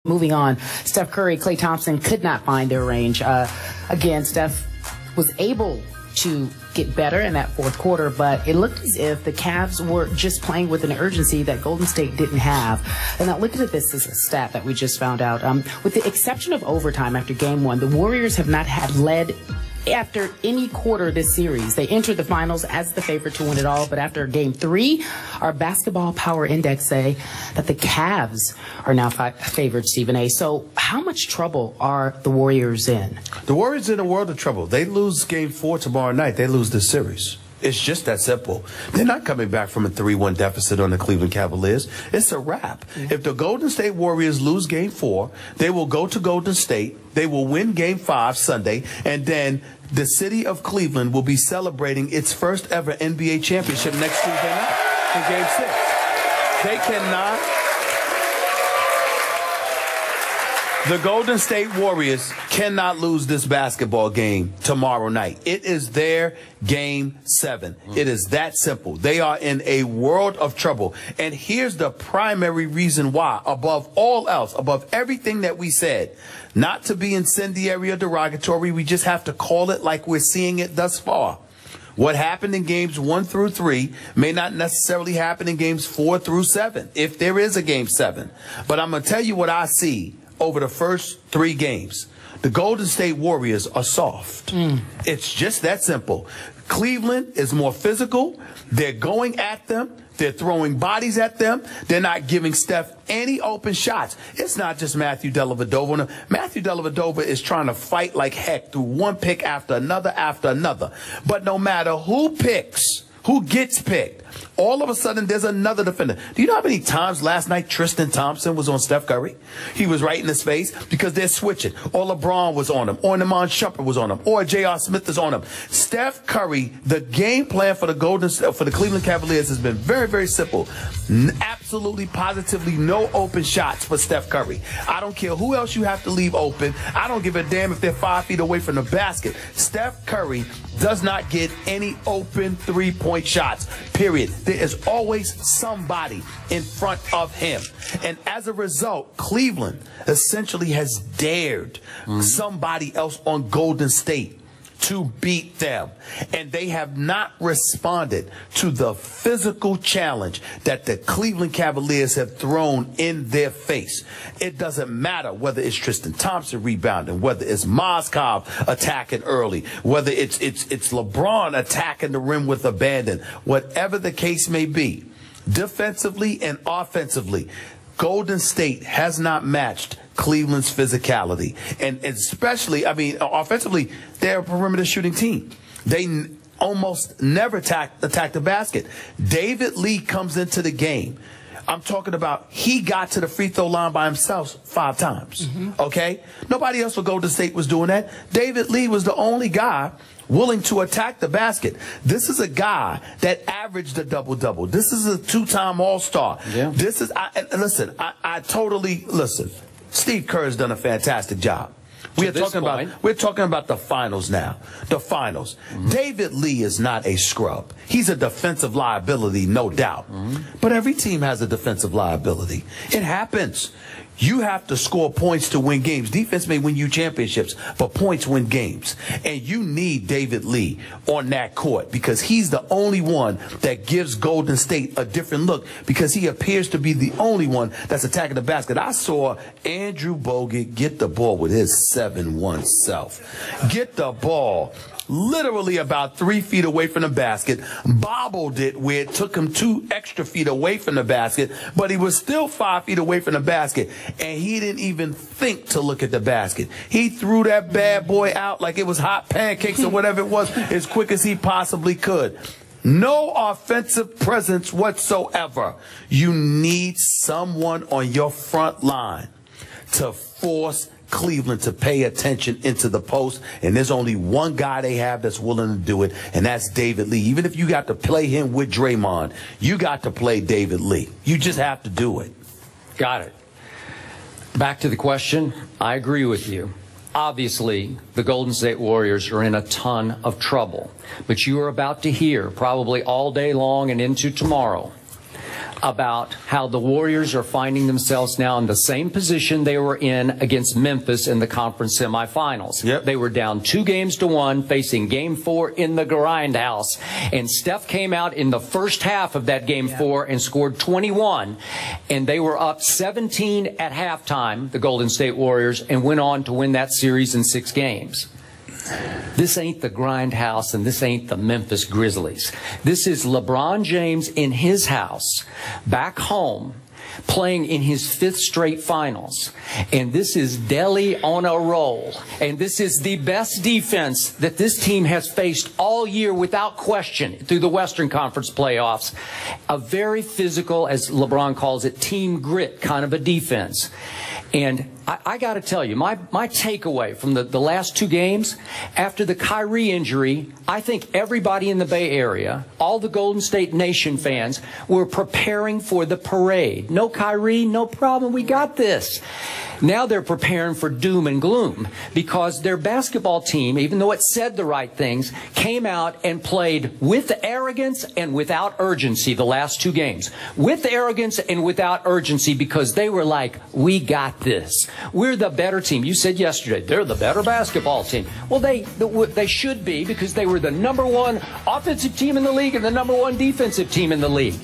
Moving on, Steph Curry, Klay Thompson could not find their range. Again, Steph was able to get better in that fourth quarter, but it looked as if the Cavs were just playing with an urgency that Golden State didn't have. And now looking at this as a stat that we just found out, with the exception of overtime after game one, the Warriors have not had led after any quarter this series. They entered the finals as the favorite to win it all, but after game three, our basketball power index say that the Cavs are now favored, Stephen A. So how much trouble are the Warriors in? The Warriors are in a world of trouble. They lose game 4 tomorrow night. They lose the series. It's just that simple. They're not coming back from a 3-1 deficit on the Cleveland Cavaliers. It's a wrap. If the Golden State Warriors lose game 4, they will go to Golden State. They will win game 5 Sunday, and then the city of Cleveland will be celebrating its first ever NBA championship next Tuesday night in game 6. They cannot. The Golden State Warriors cannot lose this basketball game tomorrow night. It is their game 7. It is that simple. They are in a world of trouble. And here's the primary reason why, above all else, above everything that we said, not to be incendiary or derogatory, we just have to call it like we're seeing it thus far. What happened in games 1 through 3 may not necessarily happen in games 4 through 7, if there is a game 7. But I'm going to tell you what I see over the first 3 games. The Golden State Warriors are soft. It's just that simple. Cleveland is more physical. They're going at them. They're throwing bodies at them. They're not giving Steph any open shots. It's not just Matthew Dellavedova. Matthew Dellavedova is trying to fight like heck through one pick after another after another. But no matter who picks, who gets picked, all of a sudden there's another defender. Do you know how many times last night Tristan Thompson was on Steph Curry? He was right in his face because they're switching. Or LeBron was on him. Or Iman Shumpert was on him. Or J.R. Smith is on him. Steph Curry, the game plan for the Cleveland Cavaliers has been very, very simple. Absolutely, positively no open shots for Steph Curry. I don't care who else you have to leave open. I don't give a damn if they're 5 feet away from the basket. Steph Curry does not get any open three-point shots, period. There is always somebody in front of him. And as a result, Cleveland essentially has dared somebody else on Golden State to beat them. And they have not responded to the physical challenge that the Cleveland Cavaliers have thrown in their face. It doesn't matter whether it's Tristan Thompson rebounding, whether it's Mozgov attacking early, whether it's LeBron attacking the rim with abandon, whatever the case may be, defensively and offensively, Golden State has not matched Cleveland's physicality. And especially, I mean, offensively, they're a perimeter shooting team. They almost never attack the basket. David Lee comes into the game. I'm talking about he got to the free throw line by himself 5 times. Okay? Nobody else for Golden State was doing that. David Lee was the only guy willing to attack the basket. This is a guy that averaged a double-double. This is a 2-time All-Star. Yeah. This is, I totally, listen, Steve Kerr has done a fantastic job. We're talking about the finals now. The finals. David Lee is not a scrub. He's a defensive liability, no doubt. But every team has a defensive liability. It happens. You have to score points to win games. Defense may win you championships, but points win games. And you need David Lee on that court because he's the only one that gives Golden State a different look because he appears to be the only one that's attacking the basket. I saw Andrew Bogut get the ball with his 7'1" self. Get the ball literally about 3 feet away from the basket, bobbled it where it took him 2 extra feet away from the basket, but he was still 5 feet away from the basket, and he didn't even think to look at the basket. He threw that bad boy out like it was hot pancakes or whatever it was as quick as he possibly could. No offensive presence whatsoever. You need someone on your front line to force Cleveland to pay attention into the post, and there's only one guy they have that's willing to do it, and that's David Lee. Even if you got to play him with Draymond, you got to play David Lee. You just have to do it. Got it. Back to the question, I agree with you. Obviously, the Golden State Warriors are in a ton of trouble, but you are about to hear, probably all day long and into tomorrow, about how the Warriors are finding themselves now in the same position they were in against Memphis in the conference semifinals. Yep. They were down 2-1 facing Game 4 in the grindhouse. And Steph came out in the first half of that Game 4 and scored 21. And they were up 17 at halftime, the Golden State Warriors, and went on to win that series in 6 games. This ain't the grindhouse, and this ain't the Memphis Grizzlies. This is LeBron James in his house, back home, playing in his 5th straight finals. And this is Delly on a roll. And this is the best defense that this team has faced all year without question through the Western Conference playoffs. A very physical, as LeBron calls it, team grit kind of a defense. And I got to tell you, my takeaway from the last 2 games, after the Kyrie injury, I think everybody in the Bay Area, all the Golden State Nation fans, were preparing for the parade. No Kyrie, no problem, we got this. Now they're preparing for doom and gloom because their basketball team, even though it said the right things, came out and played with arrogance and without urgency the last 2 games. With arrogance and without urgency because they were like, we got this. We're the better team. You said yesterday, they're the better basketball team. Well, they should be because they were the #1 offensive team in the league and the #1 defensive team in the league.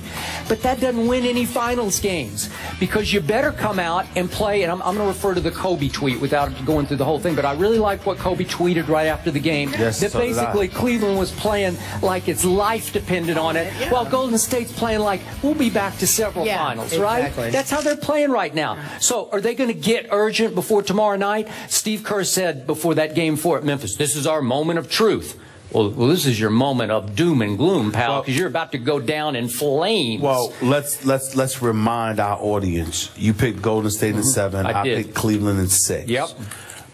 But that doesn't win any finals games because you better come out and play, and I'm going to refer to the Kobe tweet without going through the whole thing, but I really like what Kobe tweeted right after the game. Yes, that so basically Cleveland was playing like its life depended on it, while Golden State's playing like we'll be back to several finals, right? That's how they're playing right now. So are they going to get urgent before tomorrow night? Steve Kerr said before that Game 4 at Memphis, this is our moment of truth. Well, this is your moment of doom and gloom, pal, because you're about to go down in flames. Well, let's remind our audience. You picked Golden State in 7. I picked Cleveland in 6. Yep.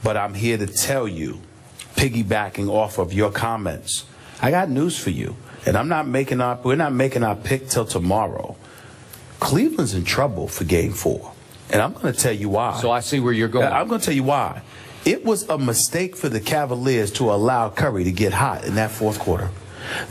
But I'm here to tell you, piggybacking off of your comments, I got news for you. And we're not making our pick till tomorrow. Cleveland's in trouble for Game 4. And I'm going to tell you why. So I see where you're going. I'm going to tell you why. It was a mistake for the Cavaliers to allow Curry to get hot in that 4th quarter.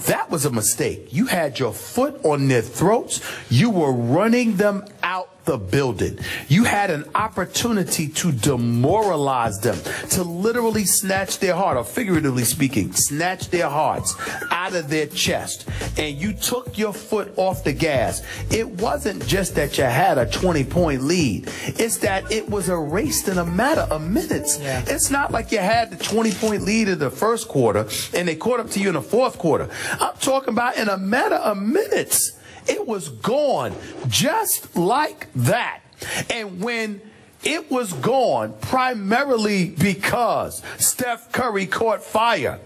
That was a mistake. You had your foot on their throats. You were running them out the building. You had an opportunity to demoralize them, to literally snatch their heart, or figuratively speaking, snatch their hearts out of their chest. And you took your foot off the gas. It wasn't just that you had a 20-point lead. It's that it was erased in a matter of minutes. Yeah. It's not like you had the 20-point lead in the 1st quarter and they caught up to you in the 4th quarter. I'm talking about in a matter of minutes. It was gone just like that. And when it was gone primarily because Steph Curry caught fire,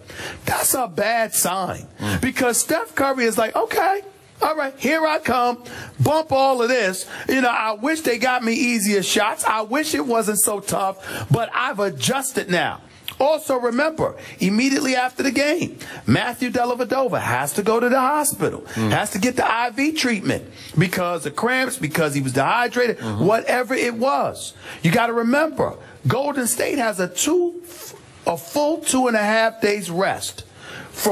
that's a bad sign. Because Steph Curry is like, okay, all right, here I come. Bump all of this. You know, I wish they got me easier shots. I wish it wasn't so tough, but I've adjusted now. Also, remember, immediately after the game, Matthew Dellavedova has to go to the hospital, has to get the IV treatment because of cramps, because he was dehydrated, whatever it was. You got to remember, Golden State has a full 2.5 days rest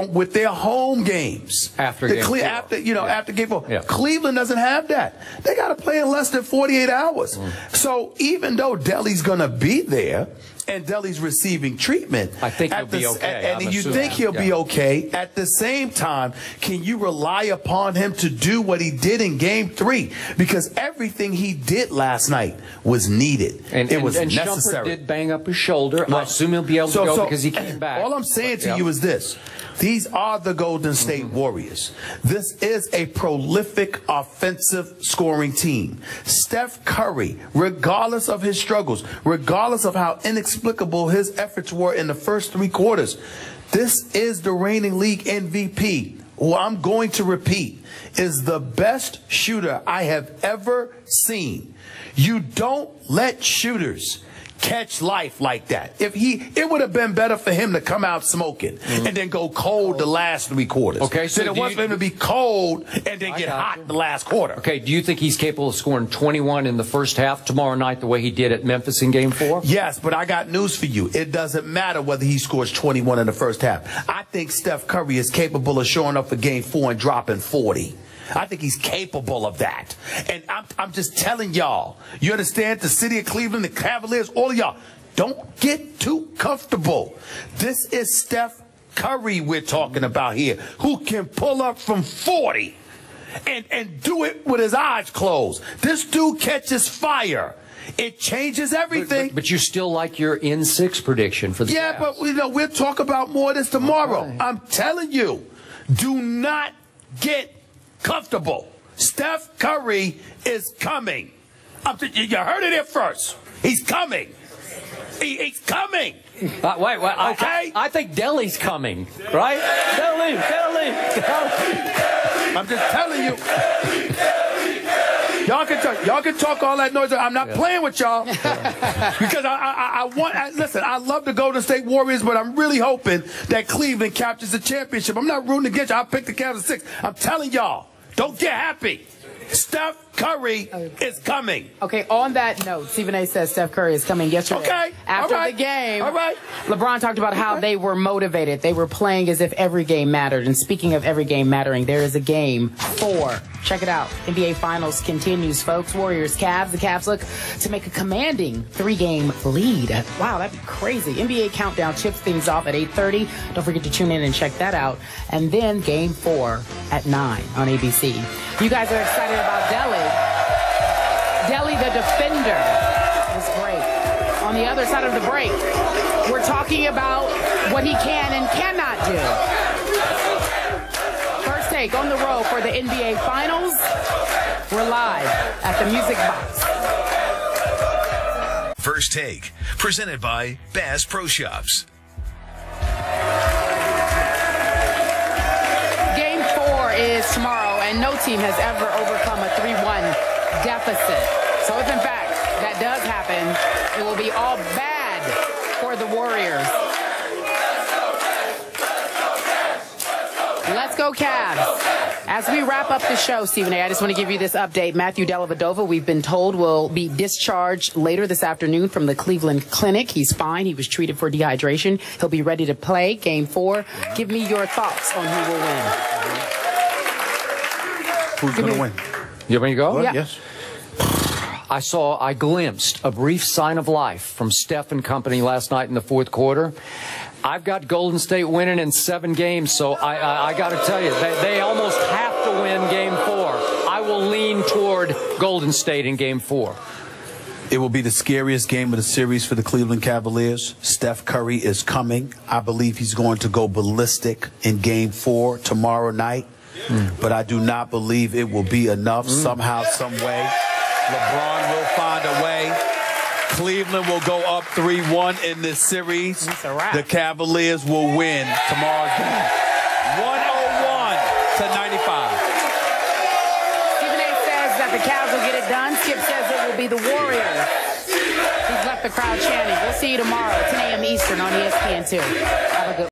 with their home games after Game 4. After Game 4. Yeah. Cleveland doesn't have that. They got to play in less than 48 hours. So even though Delly's going to be there and Delly's receiving treatment, I think he'll be okay. And you think he'll be okay. At the same time, can you rely upon him to do what he did in Game 3? Because everything he did last night was needed. And it was necessary. Shumpert did bang up his shoulder. I assume he'll be able to go because he came back. All I'm saying to you is this. These are the Golden State Warriors. This is a prolific offensive scoring team. Steph Curry, regardless of his struggles, regardless of how inexplicable his efforts were in the first 3 quarters, this is the reigning league MVP, who I'm going to repeat is the best shooter I have ever seen. You don't let shooters catch life like that. It would have been better for him to come out smoking and then go cold the last 3 quarters. Okay, so it was for him to be cold and then get hot the last quarter. Okay, do you think he's capable of scoring 21 in the first half tomorrow night the way he did at Memphis in Game 4? Yes, but I got news for you. It doesn't matter whether he scores 21 in the first half. I think Steph Curry is capable of showing up for Game 4 and dropping 40. I think he's capable of that. And I'm just telling y'all, you understand, the city of Cleveland, the Cavaliers, all of y'all, don't get too comfortable. This is Steph Curry we're talking about here, who can pull up from 40 and do it with his eyes closed. This dude catches fire. It changes everything. But you still like your N6 prediction for the Yeah, Cavs. but we'll talk about more of this tomorrow. Okay. I'm telling you, do not get comfortable. Steph Curry is coming. You heard it here first. He's coming. He's coming. Wait. Okay? I think Delhi's coming, right? Delhi. I'm just telling you. Y'all can talk all that noise. I'm not playing with y'all because listen, I love the Golden State Warriors, but I'm really hoping that Cleveland captures the championship. I'm not rooting against you. I'll pick the Cavs at 6. I'm telling y'all, don't get happy. Steph Curry is coming. Okay, on that note, Stephen A. says Steph Curry is coming yesterday. Okay. After the game, all right. LeBron talked about how they were motivated. They were playing as if every game mattered. And speaking of every game mattering, there is a game 4. Check it out. NBA Finals continues, folks. Warriors, Cavs. The Cavs look to make a commanding 3-game lead. Wow, that'd be crazy. NBA Countdown chips things off at 8:30. Don't forget to tune in and check that out. And then game 4 at 9 on ABC. You guys are excited about Delhi. Delhi, the defender, is great. On the other side of the break, we're talking about what he can and cannot do. First take on the road for the NBA Finals. We're live at the Music Box. First Take, presented by Bass Pro Shops. Game 4 is tomorrow, and no team has ever overcome a 3-1 deficit. So if in fact that does happen, it will be all bad for the Warriors. Let's go Cavs. As we wrap up the show, Stephen A., I just want to give you this update. Matthew Dellavedova, we've been told, will be discharged later this afternoon from the Cleveland Clinic. He's fine. He was treated for dehydration. He'll be ready to play Game 4. Give me your thoughts on who will win. Who's going to win? You want me to go? Yeah. Yes. I glimpsed a brief sign of life from Steph and company last night in the fourth quarter. I've got Golden State winning in 7 games, so I got to tell you, they almost have to win Game 4. I will lean toward Golden State in Game 4. It will be the scariest game of the series for the Cleveland Cavaliers. Steph Curry is coming. I believe he's going to go ballistic in Game 4 tomorrow night. But I do not believe it will be enough somehow, some way. LeBron will find a way. Cleveland will go up 3-1 in this series. The Cavaliers will win tomorrow's game. 101-95. Stephen A. says that the Cavs will get it done. Skip says it will be the Warriors. He's left the crowd chanting. We'll see you tomorrow, 10 a.m. Eastern on ESPN 2.